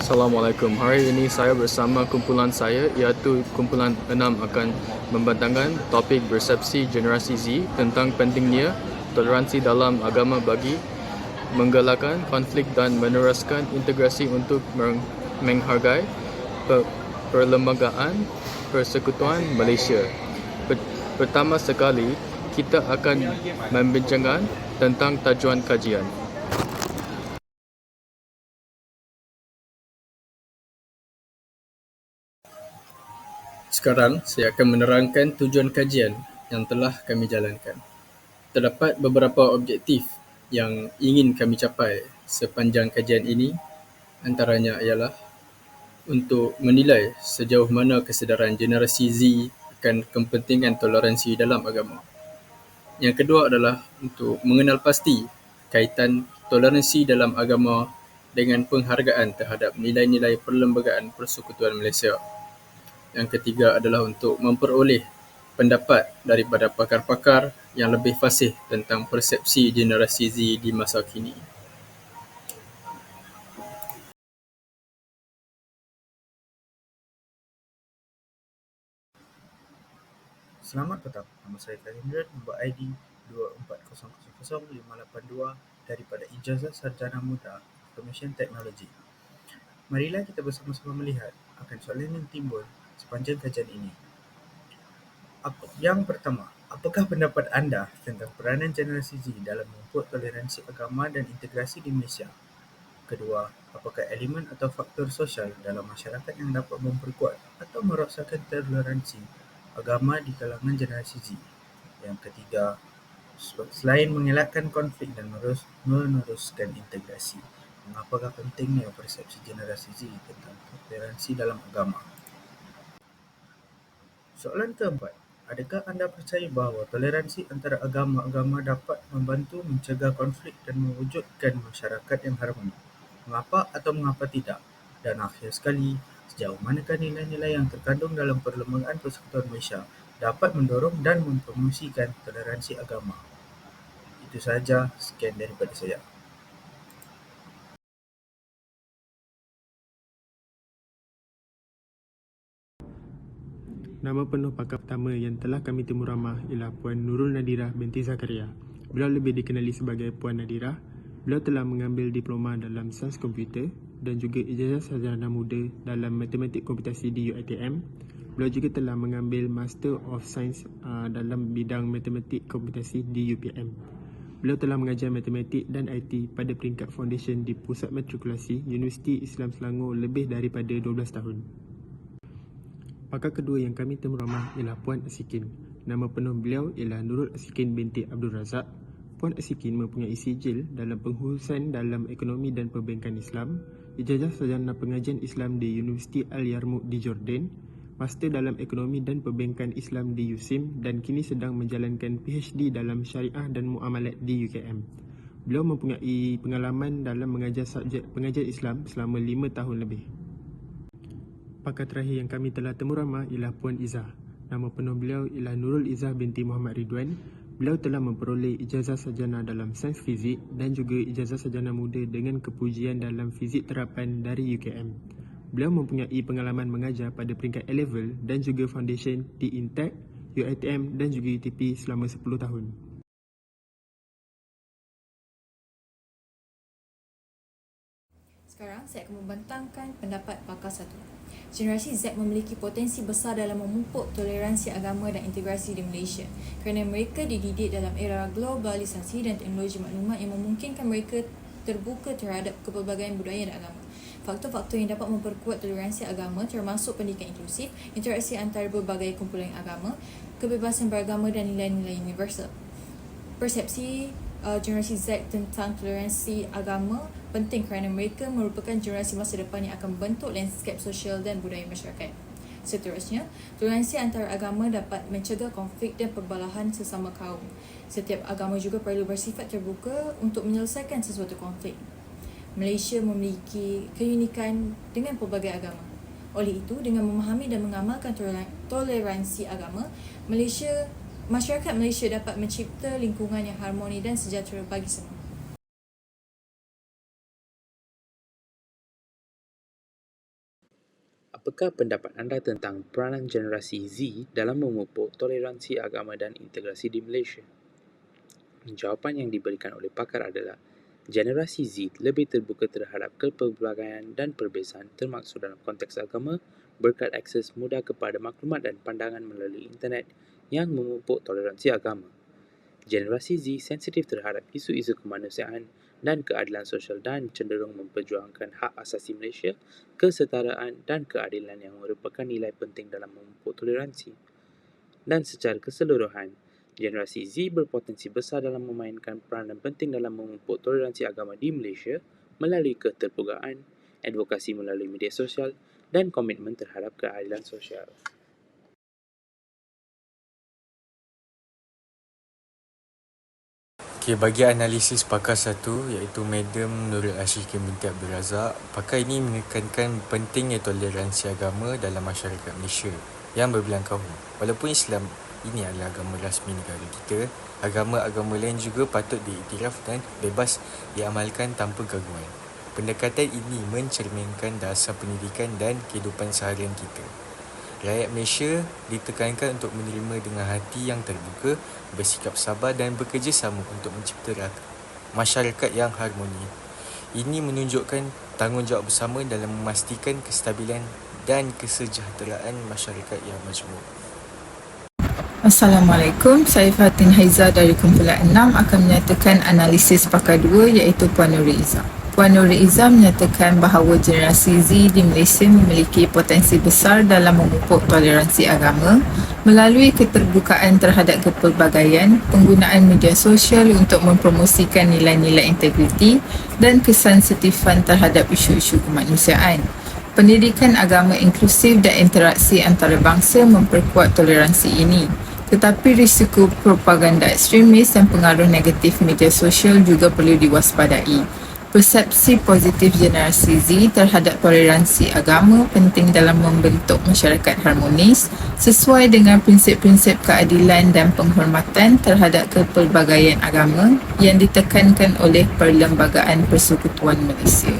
Assalamualaikum. Hari ini saya bersama kumpulan saya iaitu kumpulan 6 akan membentangkan topik persepsi generasi Z tentang pentingnya toleransi dalam agama bagi menggalakkan konflik dan meneruskan integrasi untuk menghargai perlembagaan persekutuan Malaysia. Pertama sekali, kita akan membincangkan tentang tajuan kajian. Sekarang, saya akan menerangkan tujuan kajian yang telah kami jalankan. Terdapat beberapa objektif yang ingin kami capai sepanjang kajian ini, antaranya ialah untuk menilai sejauh mana kesedaran generasi Z akan kepentingan toleransi dalam agama. Yang kedua adalah untuk mengenal pasti kaitan toleransi dalam agama dengan penghargaan terhadap nilai-nilai Perlembagaan Persekutuan Malaysia. Yang ketiga adalah untuk memperoleh pendapat daripada pakar-pakar yang lebih fasih tentang persepsi generasi Z di masa kini. Selamat petang, nama saya Kalindra, nombor ID 24000582 daripada Ijazah Sarjana Muda Information Technology. Marilah kita bersama-sama melihat akan soalan yang timbul sepanjang kajian ini. Yang pertama, apakah pendapat anda tentang peranan generasi Z dalam memupuk toleransi agama dan integrasi di Malaysia? Kedua, apakah elemen atau faktor sosial dalam masyarakat yang dapat memperkuat atau merosakkan toleransi agama di kalangan generasi Z? Yang ketiga, selain mengelakkan konflik dan meneruskan integrasi, mengapakah pentingnya persepsi generasi Z tentang toleransi dalam agama? Soalan keempat, adakah anda percaya bahawa toleransi antara agama-agama dapat membantu mencegah konflik dan mewujudkan masyarakat yang harmoni? Mengapa atau mengapa tidak? Dan akhir sekali, sejauh manakah nilai-nilai yang terkandung dalam Perlembagaan Persekutuan Malaysia dapat mendorong dan mempromosikan toleransi agama? Itu sahaja, sekian daripada saya. Nama penuh pakar pertama yang telah kami temu ramah ialah Puan Nurul Nadirah binti Zakaria. Beliau lebih dikenali sebagai Puan Nadirah. Beliau telah mengambil diploma dalam sains komputer dan juga ijazah sarjana muda dalam matematik komputasi di UiTM. Beliau juga telah mengambil Master of Science dalam bidang matematik komputasi di UPM. Beliau telah mengajar matematik dan IT pada peringkat foundation di Pusat Matrikulasi Universiti Islam Selangor lebih daripada 12 tahun. Pakar kedua yang kami temu ramah ialah Puan Asikin. Nama penuh beliau ialah Nurul Asikin binti Abdul Razak. Puan Asikin mempunyai sijil dalam pengkhususan dalam ekonomi dan perbankan Islam, ijazah sarjana pengajian Islam di Universiti Al-Yarmouk di Jordan, master dalam ekonomi dan perbankan Islam di USIM dan kini sedang menjalankan PhD dalam syariah dan muamalat di UKM. Beliau mempunyai pengalaman dalam mengajar subjek pengajian Islam selama 5 tahun lebih. Pakar terakhir yang kami telah temu ramah ialah Puan Izzah. Nama penuh beliau ialah Nurul Izzah binti Muhammad Ridwan. Beliau telah memperoleh ijazah sarjana dalam sains fizik dan juga ijazah sarjana muda dengan kepujian dalam fizik terapan dari UKM. Beliau mempunyai pengalaman mengajar pada peringkat A-level dan juga foundation di Intech, UiTM dan juga UTP selama 10 tahun. Sekarang saya akan membentangkan pendapat pakar satu. Generasi Z memiliki potensi besar dalam memupuk toleransi agama dan integrasi di Malaysia kerana mereka dididik dalam era globalisasi dan teknologi maklumat yang memungkinkan mereka terbuka terhadap kepelbagaian budaya dan agama. Faktor-faktor yang dapat memperkuat toleransi agama termasuk pendidikan inklusif, interaksi antara berbagai kumpulan agama, kebebasan beragama dan nilai-nilai universal. Persepsi generasi Z tentang toleransi agama penting kerana mereka merupakan generasi masa depan yang akan membentuk landscape sosial dan budaya masyarakat. Seterusnya, toleransi antara agama dapat mencegah konflik dan perbalahan sesama kaum. Setiap agama juga perlu bersifat terbuka untuk menyelesaikan sesuatu konflik. Malaysia memiliki keunikan dengan pelbagai agama. Oleh itu, dengan memahami dan mengamalkan toleransi agama, masyarakat Malaysia dapat mencipta lingkungan yang harmoni dan sejahtera bagi semua. Apakah pendapat anda tentang peranan generasi Z dalam memupuk toleransi agama dan integrasi di Malaysia? Jawapan yang diberikan oleh pakar adalah generasi Z lebih terbuka terhadap kepelbagaian dan perbezaan termaksud dalam konteks agama berkat akses mudah kepada maklumat dan pandangan melalui internet yang memupuk toleransi agama. Generasi Z sensitif terhadap isu-isu kemanusiaan dan keadilan sosial dan cenderung memperjuangkan hak asasi Malaysia, kesetaraan dan keadilan yang merupakan nilai penting dalam memupuk toleransi. Dan secara keseluruhan, generasi Z berpotensi besar dalam memainkan peranan penting dalam memupuk toleransi agama di Malaysia melalui keterbukaan, advokasi melalui media sosial dan komitmen terhadap keadilan sosial. Okay, bagi analisis pakar satu iaitu Madam Nurul Ashikin binti Abdul Razak, pakar ini menekankan pentingnya toleransi agama dalam masyarakat Malaysia yang berbilang kaum. Walaupun Islam ini adalah agama rasmi negara kita, agama-agama lain juga patut diiktiraf dan bebas diamalkan tanpa gangguan. Pendekatan ini mencerminkan dasar pendidikan dan kehidupan seharian kita. Rakyat Malaysia ditekankan untuk menerima dengan hati yang terbuka, bersikap sabar dan bekerjasama untuk mencipta masyarakat yang harmoni. Ini menunjukkan tanggungjawab bersama dalam memastikan kestabilan dan kesejahteraan masyarakat yang majmuk. Assalamualaikum, saya Fatin Haiza dari kumpulan 6 akan menyatakan analisis pakar 2 iaitu Puan Nurul Izzah. Puan Nurul Izzah menyatakan bahawa generasi Z di Malaysia memiliki potensi besar dalam memupuk toleransi agama melalui keterbukaan terhadap kepelbagaian, penggunaan media sosial untuk mempromosikan nilai-nilai integriti dan kesensitifan terhadap isu-isu kemanusiaan. Pendidikan agama inklusif dan interaksi antarabangsa memperkuat toleransi ini. Tetapi risiko propaganda ekstremis dan pengaruh negatif media sosial juga perlu diwaspadai. Persepsi positif generasi Z terhadap toleransi agama penting dalam membentuk masyarakat harmonis sesuai dengan prinsip-prinsip keadilan dan penghormatan terhadap kepelbagaian agama yang ditekankan oleh Perlembagaan Persekutuan Malaysia.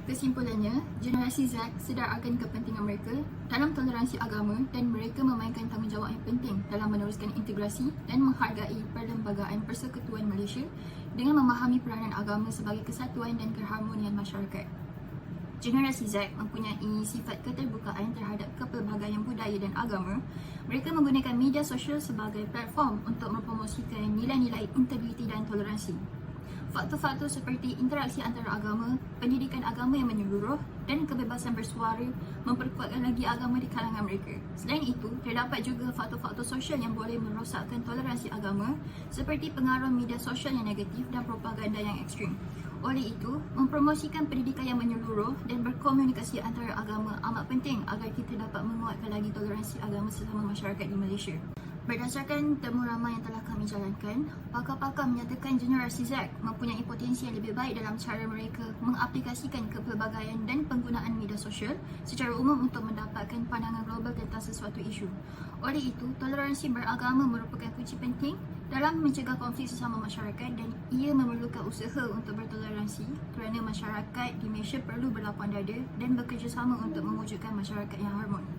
Kesimpulannya, generasi Z sedar akan kepentingan mereka dalam toleransi agama dan mereka memainkan tanggungjawab yang penting dalam meneruskan integrasi dan menghargai Perlembagaan Persekutuan Malaysia dengan memahami peranan agama sebagai kesatuan dan keharmonian masyarakat. Generasi Z mempunyai sifat keterbukaan terhadap kepelbagaian budaya dan agama. Mereka menggunakan media sosial sebagai platform untuk mempromosikan nilai-nilai integriti dan toleransi. Faktor-faktor seperti interaksi antara agama, pendidikan agama yang menyeluruh dan kebebasan bersuara memperkuatkan lagi agama di kalangan mereka. Selain itu, terdapat juga faktor-faktor sosial yang boleh merosakkan toleransi agama seperti pengaruh media sosial yang negatif dan propaganda yang ekstrim. Oleh itu, mempromosikan pendidikan yang menyeluruh dan berkomunikasi antara agama amat penting agar kita dapat menguatkan lagi toleransi agama sesama masyarakat di Malaysia. Berdasarkan temu ramai yang telah kami jalankan, pakar-pakar menyatakan generasi Z mempunyai potensi yang lebih baik dalam cara mereka mengaplikasikan kepelbagaian dan penggunaan media sosial secara umum untuk mendapatkan pandangan global tentang sesuatu isu. Oleh itu, toleransi beragama merupakan kunci penting dalam mencegah konflik sesama masyarakat dan ia memerlukan usaha untuk bertoleransi kerana masyarakat di Malaysia perlu berlapang dada dan bekerjasama untuk mewujudkan masyarakat yang harmoni.